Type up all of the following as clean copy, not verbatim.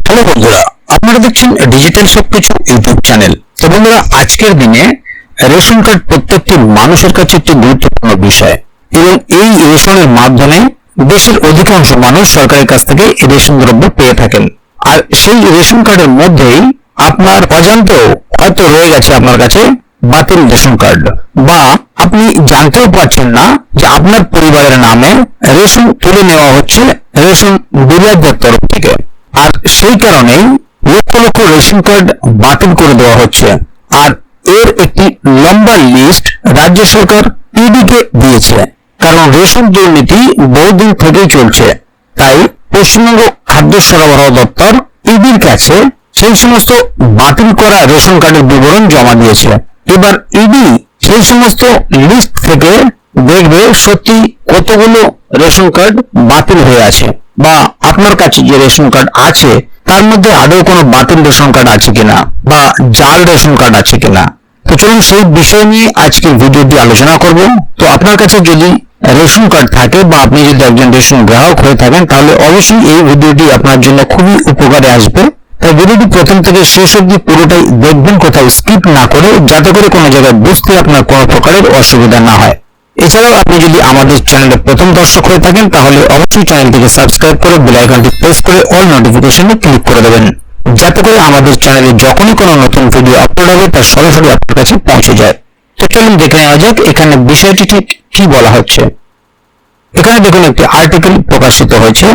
Hello বন্ধুরা, আপনারা দেখছেন ডিজিটাল সবকিছু ইউটিউব চ্যানেল। তো বন্ধুরা, আজকের দিনে রেশন কার্ড প্রত্যেকটি মানুষের কাছে একটি গুরুত্বপূর্ণ বিষয় এবং এই রেশনের মাধ্যমে দেশের অধিকাংশ মানুষ সরকারের কাছ থেকে রেশন দ্রব্য পেয়ে থাকেন। আর সেই রেশন কার্ডের মধ্যেই আপনার অজান্তেও হয়তো রয়ে গেছে আপনার কাছে বাতিল রেশন কার্ড, বা আপনি জানতেও পারছেন না যে আপনার পরিবারের নামে রেশন তুলে নেওয়া হচ্ছে রেশন ডিলারদের তরফ থেকে। আর সেই কারণেই লক্ষ লক্ষ রেশন কার্ড বাতিল করে দেওয়া হচ্ছে। আর এর একটি লম্বা লিস্ট রাজ্য সরকার ইডিকে দিয়েছে, কারণ রেশন দুর্নীতি বহুদিন থেকেই চলছে। তাই পশ্চিমবঙ্গ খাদ্য সরবরাহ দপ্তর ইডির কাছে সেই সমস্ত বাতিল করা রেশন কার্ডের বিবরণ জমা দিয়েছে। এবার ইডি সেই সমস্ত লিস্ট থেকে দেখবে সত্যি কতগুলো রেশন কার্ড বাতিল হয়ে আছে, বা আপনার কাছে যে রেশন কার্ড আছে তার মধ্যে আদৌ কোনো বাতিল রেশন কার্ড আছে কিনা, বা জাল রেশন কার্ড আছে কিনা। তো চলুন সেই বিষয় নিয়ে আজকের ভিডিওটি আলোচনা করব। তো আপনার কাছে যদি রেশন কার্ড থাকে বা আপনি যদি একজন রেশন গ্রাহক হয়ে থাকেন, তাহলে অবশ্যই এই ভিডিওটি আপনার জন্য খুবই উপকারে আসবে। তাই ভিডিওটি প্রথম থেকে শেষ অবধি পুরোটাই দেখবেন, কোথাও স্কিপ না করে, যাতে করে কোনো জায়গায় বুঝতে আপনার কোনো প্রকারের অসুবিধা না হয়। এছাড়াও আপনি যদি আমাদের চ্যানেলে প্রথম দর্শক হয়ে থাকেন, তাহলে অবশ্যই চ্যানেলটিকে সাবস্ক্রাইব করে বেল আইকনটি প্রেস করে অল নোটিফিকেশনে ক্লিক করে দেবেন, যাতে করে আমাদের চ্যানেলে যখনই কোনো নতুন ভিডিও আপলোড হবে তার সরাসরি আপনার কাছে পৌঁছে যায়। তো চলুন দেখে নেওয়া যাক এখানে বিষয়টি ঠিক কি বলা হচ্ছে। এখানে দেখুন একটি আর্টিকেল প্রকাশিত হয়েছে,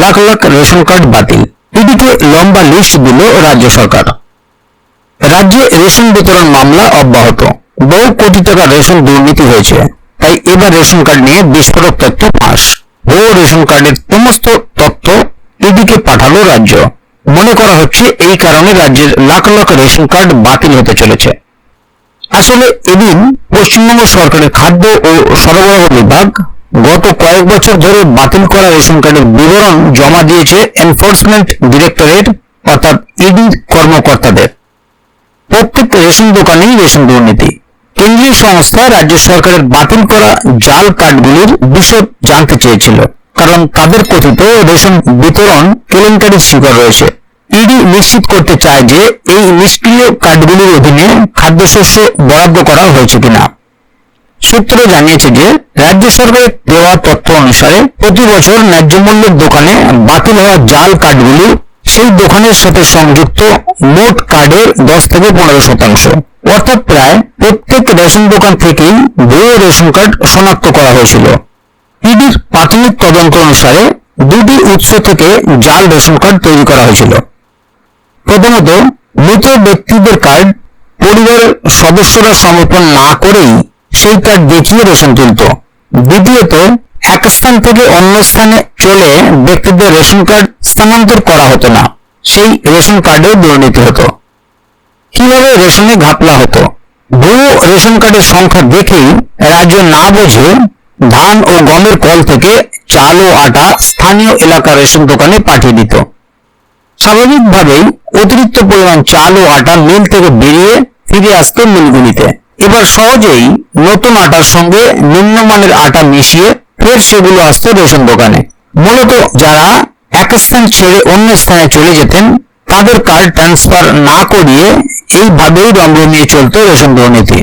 লাখ লাখ রেশন কার্ড বাতিল, ইডিকে লম্বা লিস্ট দিল রাজ্য সরকার। রাজ্যে রেশন বিতরণ মামলা অব্যাহত, বহু কোটি টাকা রেশন দুর্নীতি হয়েছে। তাই এবার রেশন কার্ড নিয়ে বিস্ফোরক তথ্য ফাঁস। বহু রেশন কার্ডের সমস্ত তথ্য ইডিকে পাঠালো রাজ্য। মনে করা হচ্ছে এই কারণে রাজ্যের লাখ লাখ রেশন কার্ড বাতিল হতে চলেছে। আসলে এদিন পশ্চিমবঙ্গ সরকারের খাদ্য ও সরবরাহ বিভাগ গত কয়েক বছর ধরে বাতিল করা রেশন কার্ডের বিবরণ জমা দিয়েছে এনফোর্সমেন্ট ডিরেক্টরেট অর্থাৎ ইডি কর্মকর্তাদের। প্রত্যেক রেশন দোকানেই রেশন দুর্নীতি। কেন্দ্রীয় সংস্থা রাজ্য সরকারের বাতিল করা জাল কার্ডগুলির বিশদ জানতে চেয়েছিল, কারণ তাদের কথিত রেশন বিতরণ কেলেঙ্কারির শিকার রয়েছে। ইডি নিশ্চিত করতে চায় যে এই নিষ্ক্রিয় কার্ডগুলির অধীনে খাদ্যশস্য বরাদ্দ করা হয়েছে কিনা। সূত্র জানিয়েছে যে রাজ্য সরকারের দেওয়া তথ্য অনুসারে প্রতি বছর ন্যায্য মূল্যের দোকানে বাতিল হওয়া জাল কার্ডগুলি সেই দোকানের সাথে সংযুক্ত মোট কার্ডের 10 থেকে 15%, অর্থাৎ প্রায় প্রত্যেক রেশন দোকান থেকেই ভুয়ো রেশন কার্ড শনাক্ত করা হয়েছিল। ইডির প্রাথমিক তদন্ত অনুসারে দুটি উৎস থেকে জাল রেশন কার্ড তৈরি করা হয়েছিল। প্রথমত, মৃত ব্যক্তিদের কার্ড পরিবারের সদস্যরা সমর্পণ না করেই সেই কার্ড দেখিয়ে রেশন তুলত। দ্বিতীয়ত, এক স্থান থেকে অন্য স্থানে চলে ব্যক্তিদের রেশন কার্ড স্থানান্তর করা হতো না, সেই রেশন কার্ডেও দুর্নীতি হতো। কিভাবে রেশনে ঘাপলা হতো? ভুয়ো রেশন কার্ডের সংখ্যা দেখেই রাজ্য না বোঝে ধান ও গমের কল থেকে চাল ও আটা স্থানীয় এলাকার রেশন দোকানে পাঠিয়ে দিত। স্বাভাবিকভাবেই অতিরিক্ত পরিমাণ চাল ও আটা মিল থেকে বেরিয়ে ফিরে আসতো মিলগুলিতে। এবার সহজেই নতুন আটার সঙ্গে নিম্নমানের আটা মিশিয়ে ফের সেগুলো আসতো রেশন দোকানে। মূলত যারা এক স্থান ছেড়ে অন্য স্থানে চলে যেতেন তাদের কার্ড ট্রান্সফার না করিয়ে এইভাবেই রমরমিয়ে চলত রেশন দুর্নীতি।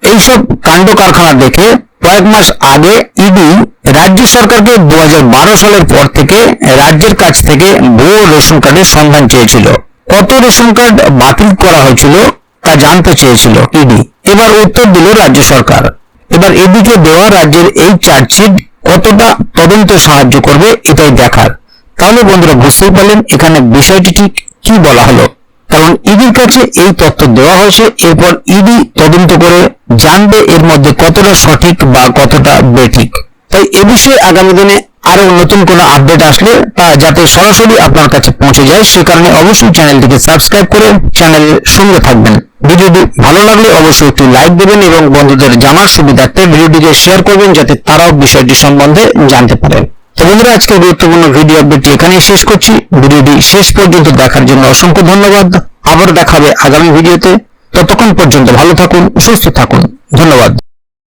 এইসব কাণ্ড কারখানা দেখে কয়েক মাস আগে ইডি রাজ্য সরকারকে 2012 সালের পর থেকে রাজ্যের কাছ থেকে ভুয়ো রেশন কার্ডের সন্ধান চেয়েছিল। কত রেশন কার্ড বাতিল করা হয়েছিল তা জানতে চেয়েছিল ইডি। এবার উত্তর দিল রাজ্য সরকার। এবার ইডিকে দেওয়া রাজ্যের এই চার্জশিট কতটা তদন্তে সাহায্য করবে এটাই দেখার। তাহলে বন্ধুরা বুঝতেই পারলেন এখানে বিষয়টি ঠিক কি বলা হলো, কারণ ইডির কাছে এই তথ্য দেওয়া হয়েছে। এরপর ইডি তদন্ত করে জানবে এর মধ্যে কতটা সঠিক বা কতটা বেঠিক। তাই এ বিষয়ে আগামী দিনে আরো নতুন কোনো আপডেট আসলে তা যাতে সরাসরি আপনার কাছে পৌঁছে যায়, সে কারণে অবশ্যই চ্যানেলটিকে সাবস্ক্রাইব করে চ্যানেলের সঙ্গে থাকবেন। ভিডিওটি ভালো লাগলে অবশ্যই একটি লাইক দেবেন এবং বন্ধুদের জানার সুবিধার্থে ভিডিওটিকে শেয়ার করবেন, যাতে তারাও বিষয়টি সম্বন্ধে জানতে পারেন। তো বন্ধুরা, আজকের গুরুত্বপূর্ণ ভিডিও আপডেটটি এখানেই শেষ করছি। ভিডিওটি শেষ পর্যন্ত দেখার জন্য অসংখ্য ধন্যবাদ। আবার দেখা হবে আগামী ভিডিওতে। ততক্ষণ পর্যন্ত ভালো থাকুন, সুস্থ থাকুন। ধন্যবাদ।